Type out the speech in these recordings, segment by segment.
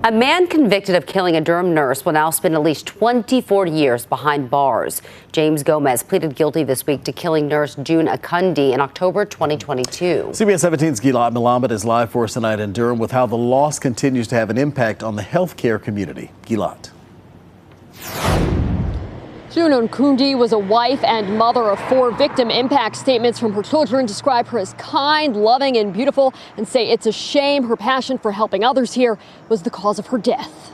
A man convicted of killing a Durham nurse will now spend at least 24 years behind bars. James Gomez pleaded guilty this week to killing nurse June Akundi in October 2022. CBS 17's Gilad Malamed is live for us tonight in Durham with how the loss continues to have an impact on the healthcare community. Gilad. June Akundi was a wife and mother of 4. Victim impact statements from her children describe her as kind, loving, and beautiful, and say it's a shame her passion for helping others here was the cause of her death.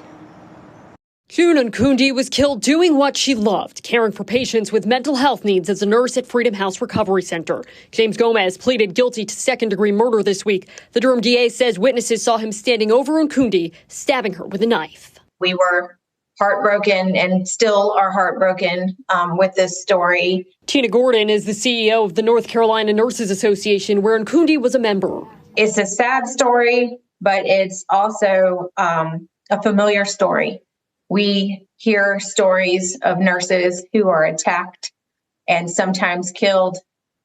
June Akundi was killed doing what she loved, caring for patients with mental health needs as a nurse at Freedom House Recovery Center. James Gomez pleaded guilty to second-degree murder this week. The Durham DA says witnesses saw him standing over Akundi, stabbing her with a knife. We were heartbroken and still are heartbroken with this story. Tina Gordon is the CEO of the North Carolina Nurses Association, where Akundi was a member. It's a sad story, but it's also a familiar story. We hear stories of nurses who are attacked and sometimes killed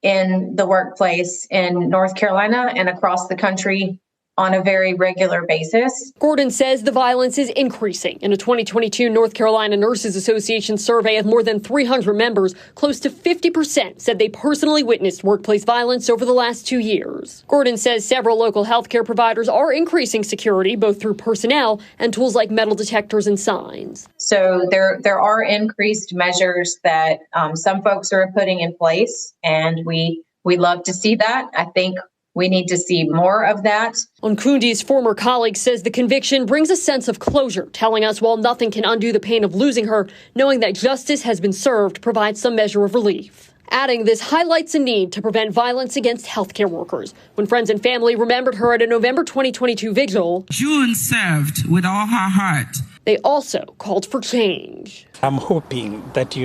in the workplace in North Carolina and across the country on a very regular basis. Gordon says the violence is increasing. In a 2022 North Carolina Nurses Association survey of more than 300 members, close to 50% said they personally witnessed workplace violence over the last 2 years. Gordon says several local healthcare providers are increasing security, both through personnel and tools like metal detectors and signs. So there are increased measures that some folks are putting in place, and we love to see that. I think we need to see more of that. Akundi's former colleague says the conviction brings a sense of closure, telling us while nothing can undo the pain of losing her, knowing that justice has been served provides some measure of relief. Adding, this highlights a need to prevent violence against healthcare workers. When friends and family remembered her at a November 2022 vigil, June served with all her heart. They also called for change. I'm hoping that,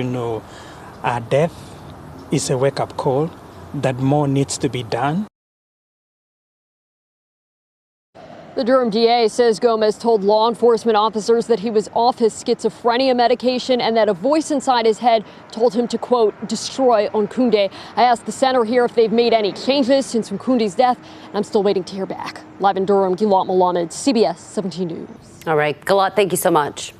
our death is a wake-up call, that more needs to be done. The Durham DA says Gomez told law enforcement officers that he was off his schizophrenia medication and that a voice inside his head told him to, quote, destroy Akundi. I asked the center here if they've made any changes since Akundi's death, and I'm still waiting to hear back. Live in Durham, Gilad Malamed, CBS 17 News. All right, Gilad, thank you so much.